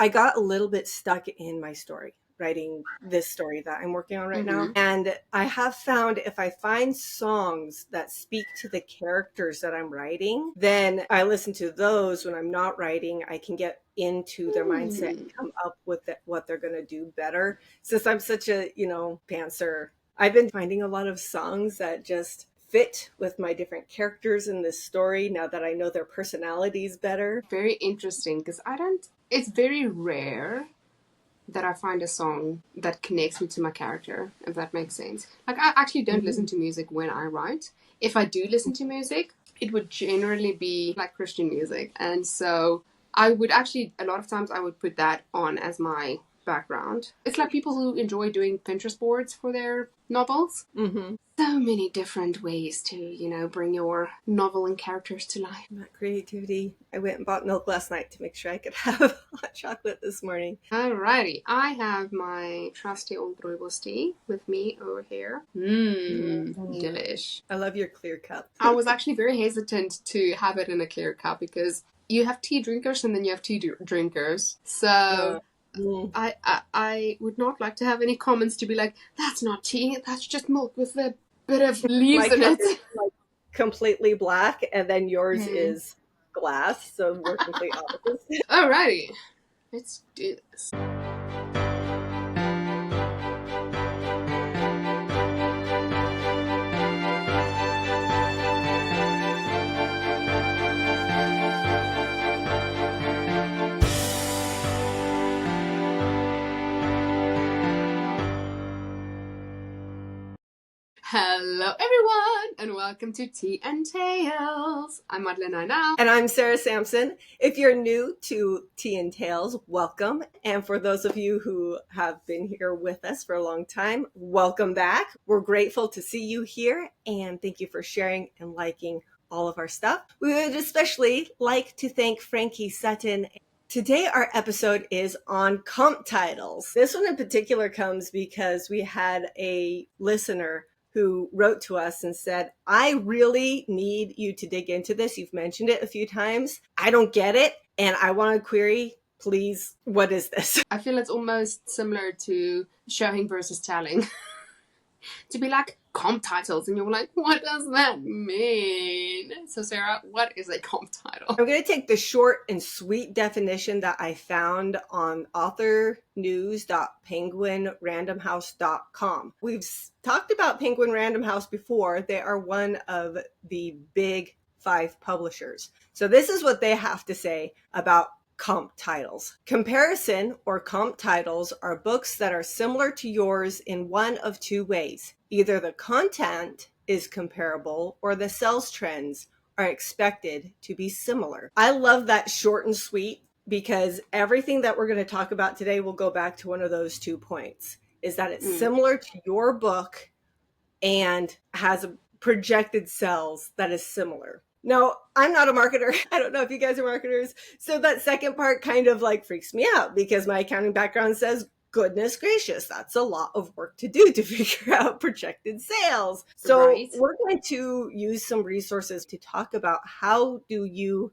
I got a little bit stuck in my story, writing this story that I'm working on right now. Mm-hmm. And I have found if I find songs that speak to the characters that I'm writing, then I listen to those when I'm not writing. I can get into their mindset and come up with what they're going to do better. Since I'm such a, pantser, I've been finding a lot of songs that just fit with my different characters in this story now that I know their personalities better. Very interesting because it's very rare that I find a song that connects me to my character, if that makes sense. Like, I actually don't listen to music when I write. If I do listen to music, it would generally be like Christian music. And so I would actually, a lot of times, I would put that on as my background. It's like people who enjoy doing Pinterest boards for their novels. Mm-hmm. So many different ways to, bring your novel and characters to life. That creativity. I went and bought milk last night to make sure I could have hot chocolate this morning. Alrighty, I have my trusty old rooibos tea with me over here. Delish. I love your clear cup. I was actually very hesitant to have it in a clear cup because you have tea drinkers and then you have tea drinkers. So I would not like to have any comments to be like, that's not tea, that's just milk with a bit of leaves in it. Is like completely black, and then yours is glass, so we're complete opposites. Alrighty, let's do this. Hello everyone and welcome to Tea and Tales. I'm Madeleine Arnau. And I'm Sarah Sampson. If you're new to Tea and Tales, welcome. And for those of you who have been here with us for a long time, welcome back. We're grateful to see you here and thank you for sharing and liking all of our stuff. We would especially like to thank Frankie Sutton. Today, our episode is on comp titles. This one in particular comes because we had a listener who wrote to us and said, I really need you to dig into this. You've mentioned it a few times. I don't get it. And I want to query, please, what is this? I feel it's almost similar to showing versus telling. To be like, comp titles, and you're like, what does that mean? So Sarah, what is a comp title? I'm going to take the short and sweet definition that I found on authornews.penguinrandomhouse.com. We've talked about Penguin Random House before. They are one of the big 5 publishers. So this is what they have to say about comp titles. Comparison or comp titles are books that are similar to yours in one of 2 ways. Either the content is comparable or the sales trends are expected to be similar. I love that short and sweet because everything that we're going to talk about today will go back to one of those 2 points, is that it's similar to your book and has a projected sales that is similar. Now, I'm not a marketer. I don't know if you guys are marketers. So that second part kind of like freaks me out because my accounting background says, goodness gracious, that's a lot of work to do to figure out projected sales. So we're going to use some resources to talk about how do you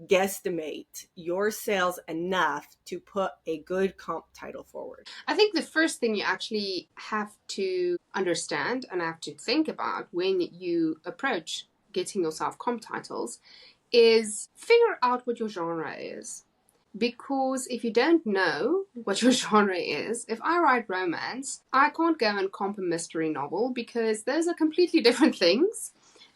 guesstimate your sales enough to put a good comp title forward. I think the first thing you actually have to understand and have to think about when you approach getting yourself comp titles is figure out what your genre is. Because if you don't know what your genre is, if I write romance, I can't go and comp a mystery novel because those are completely different things.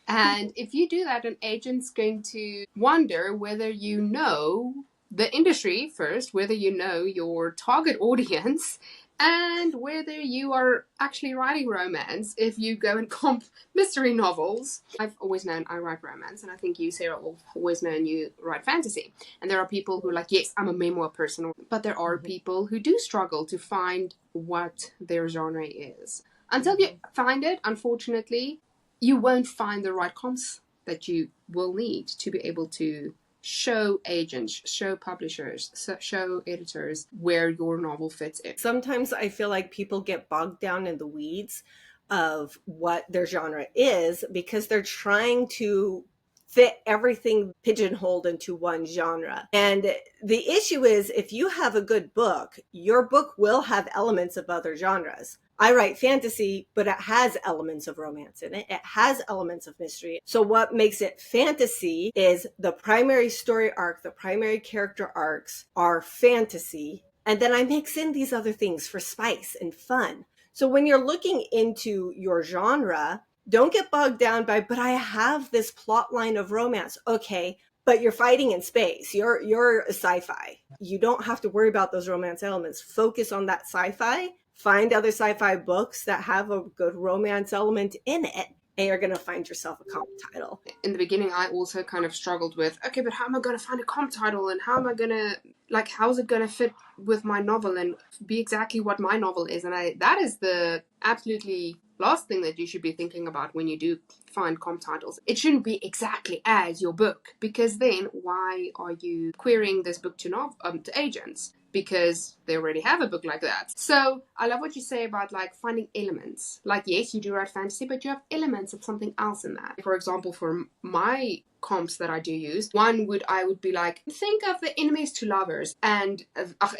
And if you do that, an agent's going to wonder whether you know the industry first, whether you know your target audience, and whether you are actually writing romance if you go and comp mystery novels. I've always known I write romance, and I think you, Sarah, have always known you write fantasy. And there are people who are like, yes, I'm a memoir person, but there are people who do struggle to find what their genre is. Until you find it, unfortunately, you won't find the right comps that you will need to be able to show agents, show publishers, show editors where your novel fits in. Sometimes I feel like people get bogged down in the weeds of what their genre is because they're trying to fit everything pigeonholed into one genre. And the issue is, if you have a good book, your book will have elements of other genres. I write fantasy, but it has elements of romance in it. It has elements of mystery. So what makes it fantasy is the primary story arc, the primary character arcs are fantasy. And then I mix in these other things for spice and fun. So when you're looking into your genre, don't get bogged down by, but I have this plot line of romance. Okay, but you're fighting in space. You're a sci-fi. You don't have to worry about those romance elements. Focus on that sci-fi. Find other sci-fi books that have a good romance element in it, and you're going to find yourself a comp title. In the beginning, I also kind of struggled with, okay, but how am I going to find a comp title, and how am I going to, like, how's it going to fit with my novel and be exactly what my novel is? And that is the absolutely last thing that you should be thinking about when you do find comp titles. It shouldn't be exactly as your book, because then why are you querying this book to agents? Because they already have a book like that. So I love what you say about like finding elements. Like, yes, you do write fantasy, but you have elements of something else in that. For example, for my comps that I do use, I would be like, think of the enemies to lovers and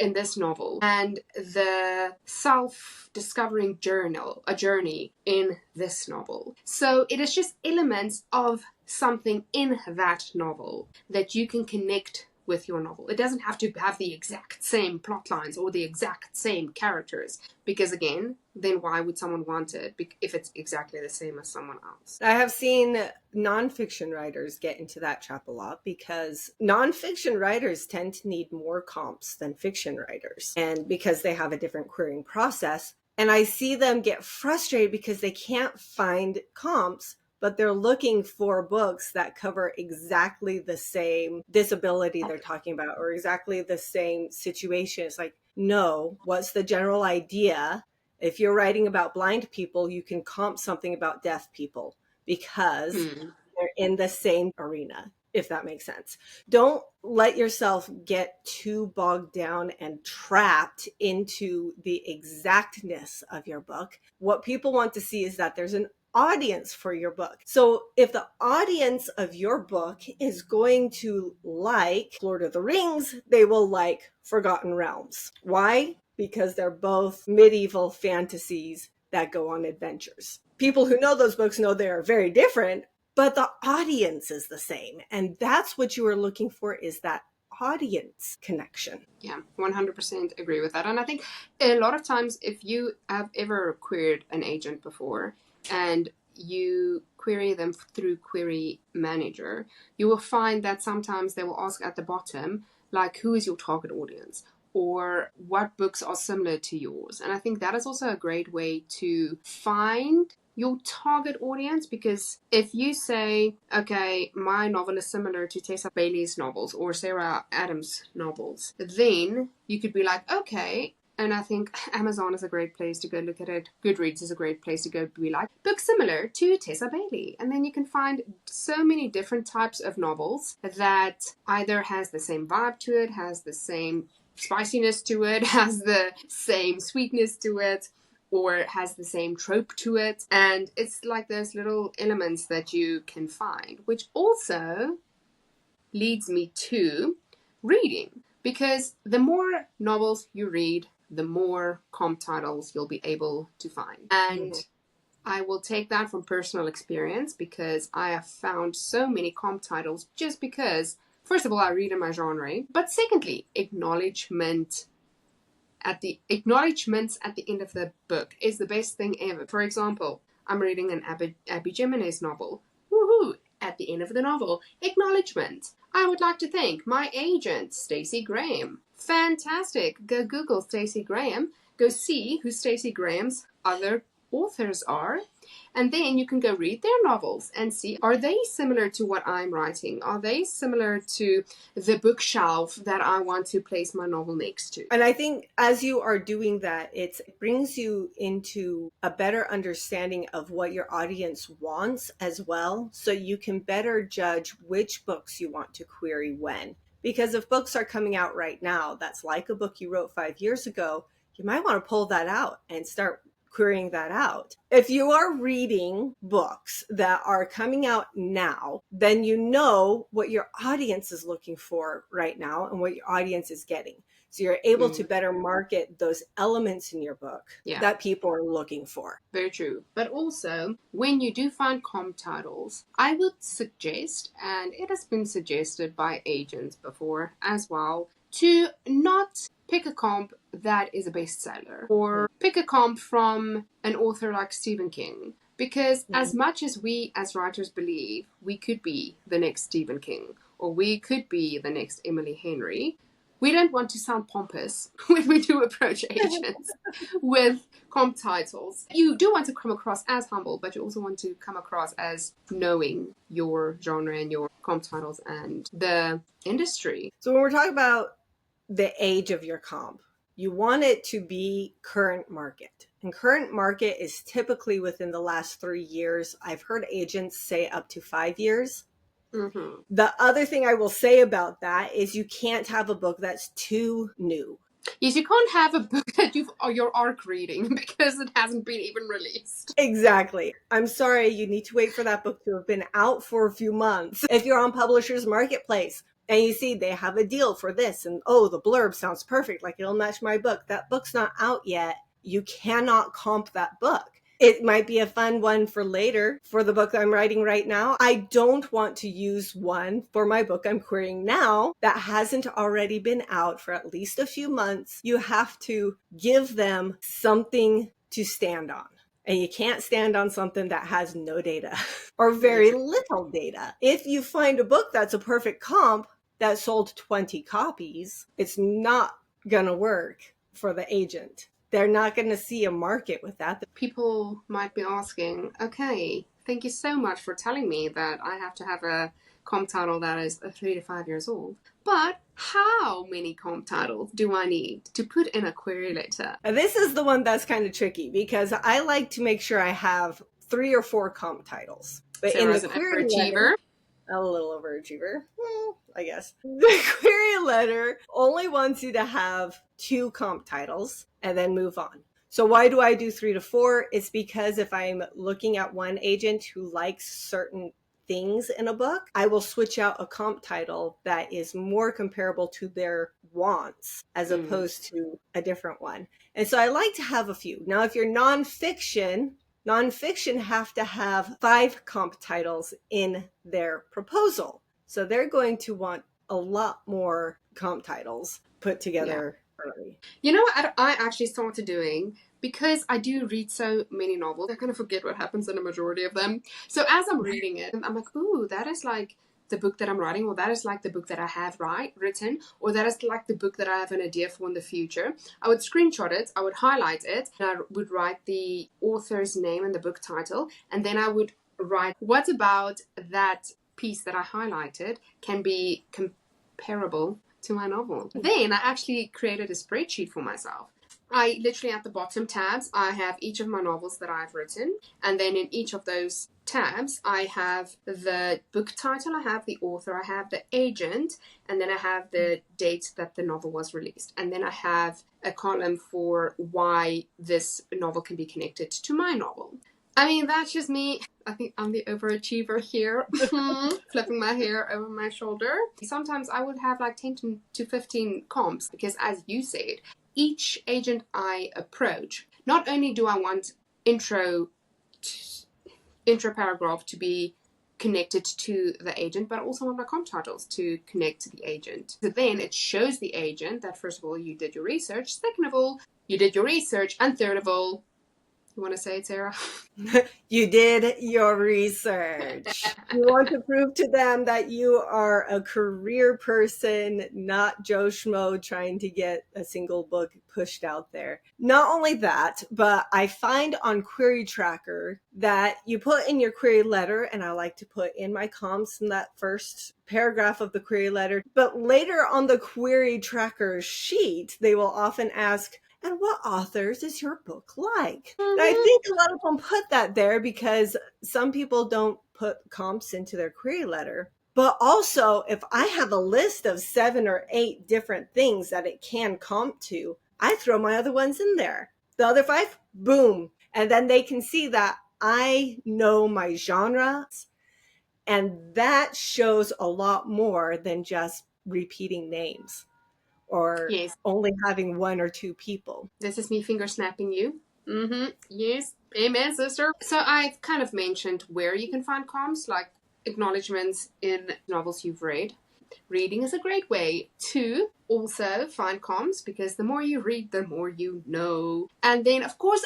in this novel, and the self-discovering journey in this novel. So it is just elements of something in that novel that you can connect with your novel. It doesn't have to have the exact same plot lines or the exact same characters, because again, then why would someone want it if it's exactly the same as someone else? I have seen nonfiction writers get into that trap a lot, because nonfiction writers tend to need more comps than fiction writers, and because they have a different querying process. And I see them get frustrated because they can't find comps, but they're looking for books that cover exactly the same disability they're talking about, or exactly the same situation. It's like, no, what's the general idea? If you're writing about blind people, you can comp something about deaf people, because they're in the same arena, if that makes sense. Don't let yourself get too bogged down and trapped into the exactness of your book. What people want to see is that there's an audience for your book. So if the audience of your book is going to like Lord of the Rings, they will like Forgotten Realms. Why? Because they're both medieval fantasies that go on adventures. People who know those books know they are very different, but the audience is the same. And that's what you are looking for, is that audience connection. Yeah, 100% agree with that. And I think a lot of times, if you have ever queried an agent before and you query them through Query Manager, you will find that sometimes they will ask at the bottom, like, who is your target audience? Or what books are similar to yours? And I think that is also a great way to find your target audience, because if you say, okay, my novel is similar to Tessa Bailey's novels or Sarah Adams' novels, then you could be like, okay. And I think Amazon is a great place to go look at it. Goodreads is a great place to go be like, books similar to Tessa Bailey. And then you can find so many different types of novels that either has the same vibe to it, has the same spiciness to it, has the same sweetness to it, or has the same trope to it. And it's like those little elements that you can find, which also leads me to reading. Because the more novels you read, the more comp titles you'll be able to find. And I will take that from personal experience, because I have found so many comp titles just because, first of all, I read in my genre, but secondly, acknowledgements at the end of the book is the best thing ever. For example, I'm reading an Abby Jimenez novel. Woohoo! At the end of the novel, acknowledgement. I would like to thank my agent, Stacey Graham. Fantastic. Go Google Stacey Graham. Go see who Stacey Graham's other authors are. And then you can go read their novels and see, are they similar to what I'm writing? Are they similar to the bookshelf that I want to place my novel next to? And I think as you are doing that, it brings you into a better understanding of what your audience wants as well. So you can better judge which books you want to query when. Because if books are coming out right now, that's like a book you wrote 5 years ago, you might want to pull that out and start querying that out. If you are reading books that are coming out now, then you know what your audience is looking for right now and what your audience is getting. So you're able to better market those elements in your book that people are looking for. Very true. But also, when you do find comp titles, I would suggest, and it has been suggested by agents before as well, to not pick a comp that is a bestseller or pick a comp from an author like Stephen King. Because as much as we as writers believe we could be the next Stephen King or we could be the next Emily Henry, we don't want to sound pompous when we do approach agents with comp titles. You do want to come across as humble, but you also want to come across as knowing your genre and your comp titles and the industry. So when we're talking about the age of your comp, you want it to be current market. And current market is typically within the last 3 years. I've heard agents say up to 5 years. Mm-hmm. The other thing I will say about that is you can't have a book that's too new. Yes, you can't have a book that you're arc reading because it hasn't been even released. Exactly. I'm sorry, you need to wait for that book to have been out for a few months. If you're on Publishers Marketplace and you see they have a deal for this and the blurb sounds perfect, like it'll match my book. That book's not out yet. You cannot comp that book. It might be a fun one for later for the book I'm writing right now. I don't want to use one for my book I'm querying now that hasn't already been out for at least a few months. You have to give them something to stand on. And you can't stand on something that has no data or very little data. If you find a book that's a perfect comp that sold 20 copies, it's not going to work for the agent. They're not going to see a market with that. People might be asking, okay, thank you so much for telling me that I have to have a comp title that is 3 to 5 years old. But how many comp titles do I need to put in a query letter? This is the one that's kind of tricky because I like to make sure I have 3 or 4 comp titles. But Sarah's in the query letter, a little overachiever, I guess. The query letter only wants you to have 2 comp titles and then move on. So why do I do 3 to 4? It's because if I'm looking at one agent who likes certain things in a book, I will switch out a comp title that is more comparable to their wants as opposed to a different one. And so I like to have a few. Now, if you're nonfiction have to have 5 comp titles in their proposal. So they're going to want a lot more comp titles put together early. You know what I actually started doing? Because I do read so many novels, I kind of forget what happens in a majority of them. So as I'm reading it, I'm like, ooh, that is like the book that I'm writing, or that is like the book that I have written, or that is like the book that I have an idea for in the future. I would screenshot it, I would highlight it, and I would write the author's name and the book title, and then I would write what about that piece that I highlighted can be comparable to my novel. Then I actually created a spreadsheet for myself. I literally at the bottom tabs, I have each of my novels that I've written. And then in each of those tabs, I have the book title, I have the author, I have the agent, and then I have the date that the novel was released. And then I have a column for why this novel can be connected to my novel. I mean, that's just me. I think I'm the overachiever here, flipping my hair over my shoulder. Sometimes I would have like 10 to 15 comps because, as you said, each agent I approach, not only do I want intro paragraph to be connected to the agent, but I also want my comp titles to connect to the agent. So then it shows the agent that, first of all, you did your research. Second of all, you did your research. And third of all, you want to say it, Sarah? You did your research. You want to prove to them that you are a career person, not Joe Schmo trying to get a single book pushed out there. Not only that, but I find on Query Tracker that you put in your query letter, and I like to put in my comps in that first paragraph of the query letter, but later on the Query Tracker sheet, they will often ask, and what authors is your book like? And I think a lot of them put that there because some people don't put comps into their query letter. But also, if I have a list of 7 or 8 different things that it can comp to, I throw my other ones in there. The other 5, boom. And then they can see that I know my genres, and that shows a lot more than just repeating names or Yes, only having one or two people. this is me finger snapping you. Mm-hmm. Yes. Amen, sister. So I've kind of mentioned where you can find comps, like acknowledgements in novels you've read. Reading is a great way to also find comps, because the more you read, the more you know. And then, of course,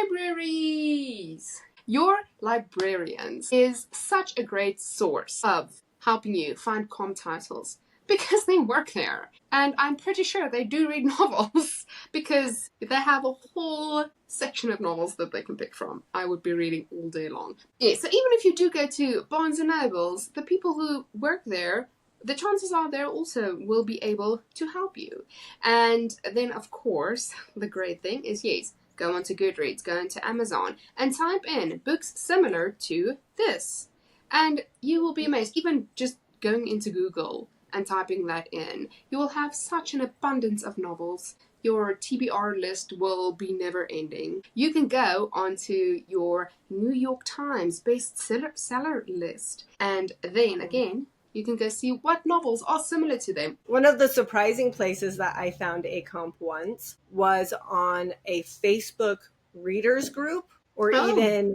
libraries. Your librarians is such a great source of helping you find comp titles because they work there. And I'm pretty sure they do read novels because they have a whole section of novels that they can pick from. I would be reading all day long. Yeah, so even if you do go to Barnes and Nobles, the people who work there, the chances are they also will be able to help you. And then, of course, the great thing is, yes, go onto Goodreads, go into Amazon, and type in books similar to this. And you will be amazed. Even just going into Google and typing that in, you will have such an abundance of novels. Your TBR list will be never ending. You can go onto your New York Times bestseller list, and then again, you can go see what novels are similar to them. One of the surprising places that I found a comp once was on a Facebook readers group, or even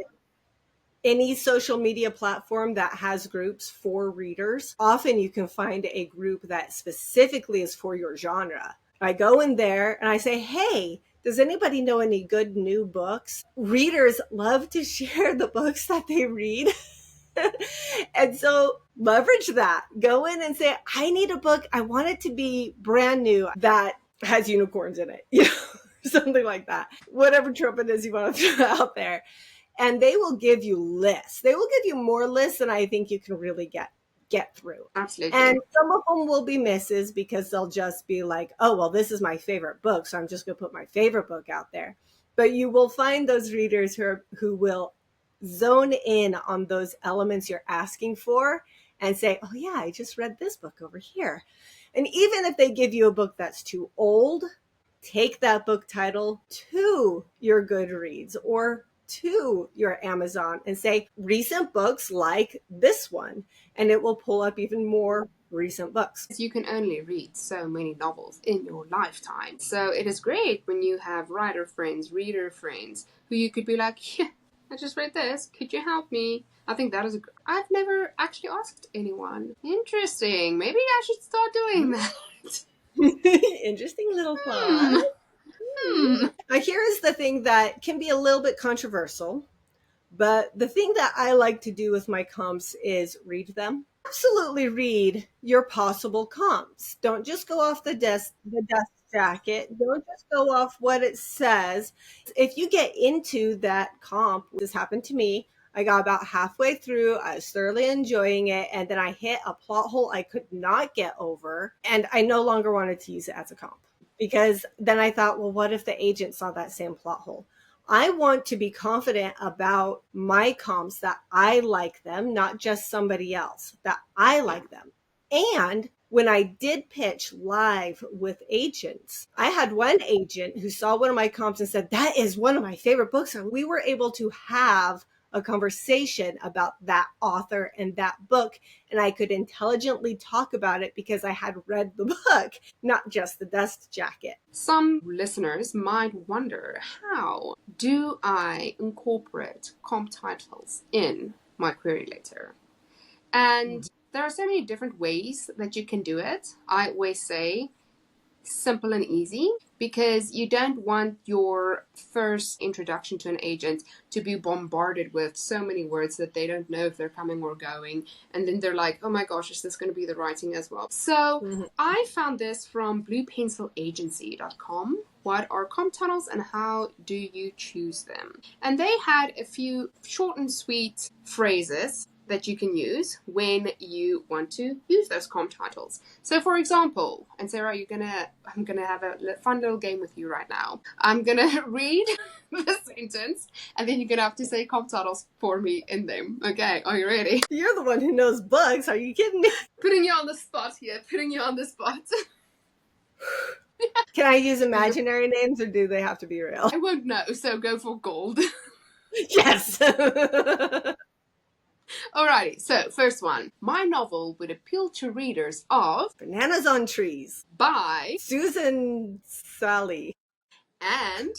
any social media platform that has groups for readers. Often you can find a group that specifically is for your genre. I go in there and I say, hey, does anybody know any good new books? Readers love to share the books that they read. And so leverage that. Go in and say, I need a book. I want it to be brand new that has unicorns in it, something like that. Whatever trope it is you want to throw out there. And they will give you lists. They will give you more lists than I think you can really get through. Absolutely. And some of them will be misses because they'll just be like, oh, well, this is my favorite book, so I'm just going to put my favorite book out there. But you will find those readers who will zone in on those elements you're asking for and say, oh yeah, I just read this book over here. And even if they give you a book that's too old, take that book title to your Goodreads or to your Amazon and say recent books like this one, and it will pull up even more recent books. You can only read so many novels in your lifetime. So it is great when you have writer friends, reader friends, who you could be like, yeah, I just read this. Could you help me? I think that is I've never actually asked anyone. Interesting. Maybe I should start doing that. Interesting little thought. Here is the thing that can be a little bit controversial, but the thing that I like to do with my comps is read them. Absolutely read your possible comps. Don't just go off the dust jacket. Don't just go off what it says. If you get into that comp, this happened to me. I got about halfway through. I was thoroughly enjoying it. And then I hit a plot hole I could not get over. And I no longer wanted to use it as a comp. Because then I thought, well, what if the agent saw that same plot hole? I want to be confident about my comps that I like them, not just somebody else, that I like them. And when I did pitch live with agents, I had one agent who saw one of my comps and said, that is one of my favorite books. And we were able to have a conversation about that author and that book, and I could intelligently talk about it because I had read the book, not just the dust jacket. Some listeners might wonder, how do I incorporate comp titles in my query letter? And there are so many different ways that you can do it. I always say simple and easy, because you don't want your first introduction to an agent to be bombarded with so many words that they don't know if they're coming or going, and then they're like, oh my gosh, is this going to be the writing as well? So I found this from bluepencilagency.com. What are comp titles and how do you choose them? And they had a few short and sweet phrases that you can use when you want to use those comp titles. So for example, and Sarah, I'm gonna have a fun little game with you right now. I'm gonna read the sentence and then you're gonna have to say comp titles for me in them. Okay, are you ready? You're the one who knows books. Are you kidding me? Putting you on the spot here, putting you on the spot. Can I use imaginary names or do they have to be real? I won't know, so go for gold. Yes. Alrighty, so first one. My novel would appeal to readers of Bananas on Trees by Susan Sally. and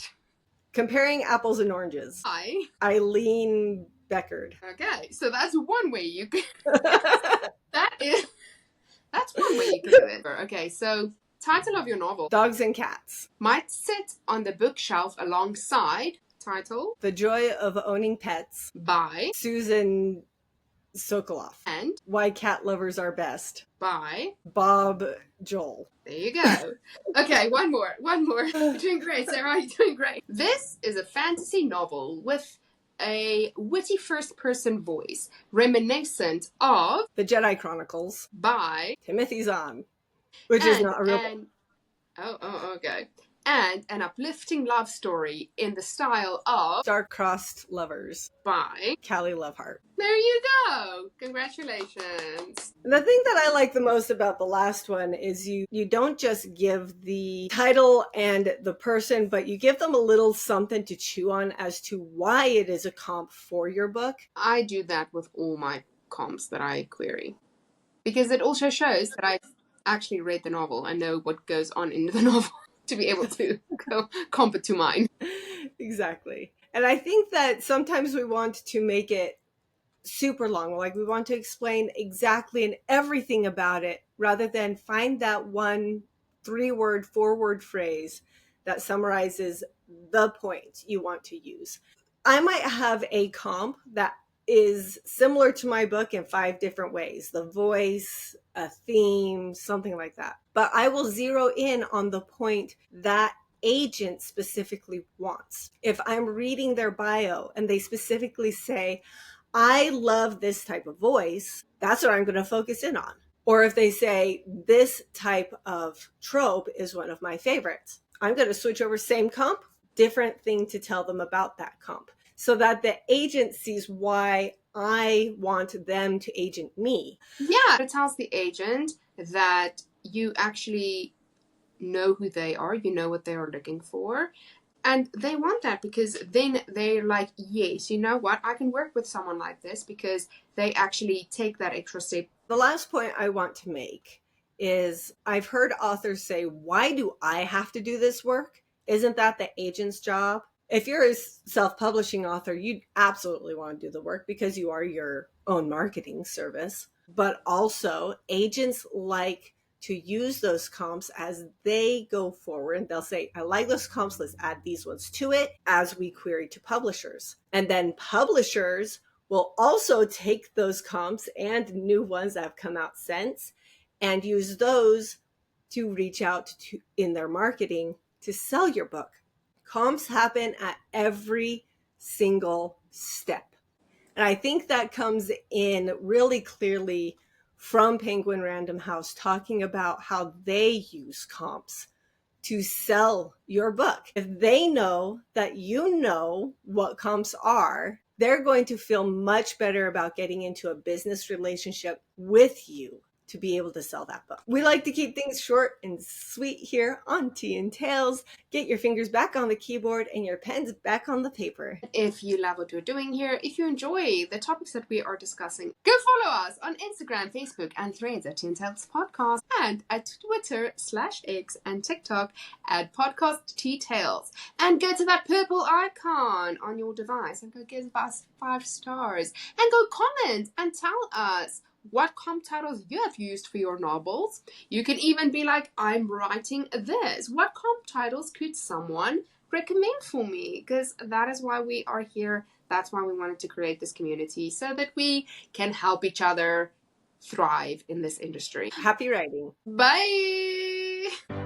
Comparing Apples and Oranges by Eileen Beckard. Okay, so that's one way you could that's one way you could do it. Okay, so title of your novel Dogs and Cats. might sit on the bookshelf alongside title The Joy of Owning Pets by Susan Sokoloff. and Why Cat Lovers Are Best by Bob Joel. There you go. Okay, one more. You're doing great, Sarah. You're doing great. This is a fantasy novel with a witty first-person voice, reminiscent of The Jedi Chronicles by Timothy Zahn, which is not a real book. okay. And an uplifting love story in the style of Star-Crossed Lovers by Callie Lovehart. There you go. Congratulations. The thing that I like the most about the last one is you don't just give the title and the person, but you give them a little something to chew on as to why it is a comp for your book. I do that with all my comps that I query. Because it also shows that I've actually read the novel and know what goes on in the novel to be able to comp it to mine. Exactly. And I think that sometimes we want to make it super long. Like we want to explain exactly and everything about it rather than find that one 3-word, 4-word phrase that summarizes the point you want to use. I might have a comp that is similar to my book in 5 different ways. The voice, a theme, something like that. But I will zero in on the point that agent specifically wants. If I'm reading their bio and they specifically say, I love this type of voice, that's what I'm going to focus in on. Or if they say, this type of trope is one of my favorites, I'm going to switch over same comp, different thing to tell them about that comp, so that the agent sees why I want them to agent me. Yeah, it tells the agent that you actually know who they are, you know what they are looking for. And they want that because then they're like, yes, you know what? I can work with someone like this because they actually take that extra step. The last point I want to make is I've heard authors say, why do I have to do this work? Isn't that the agent's job? If you're a self-publishing author, you absolutely want to do the work because you are your own marketing service. But also, agents like to use those comps as they go forward. And they'll say, I like those comps, let's add these ones to it as we query to publishers. And then publishers will also take those comps and new ones that have come out since and use those to reach out to in their marketing to sell your book. Comps happen at every single step. And I think that comes in really clearly from Penguin Random House, talking about how they use comps to sell your book. If they know that you know what comps are, they're going to feel much better about getting into a business relationship with you to be able to sell that book. We like to keep things short and sweet here on Tea and Tales. Get your fingers back on the keyboard and your pens back on the paper. If you love what we're doing here, if you enjoy the topics that we are discussing, go follow us on Instagram, Facebook, and Threads at Tea and Tales Podcast, and at Twitter/X and TikTok at Podcast Tea Tales. And go to that purple icon on your device and go give us 5 stars and go comment and tell us what comp titles you have used for your novels. You can even be like, I'm writing this. What comp titles could someone recommend for me? Because that is why we are here. That's why we wanted to create this community, so that we can help each other thrive in this industry. Happy writing. Bye!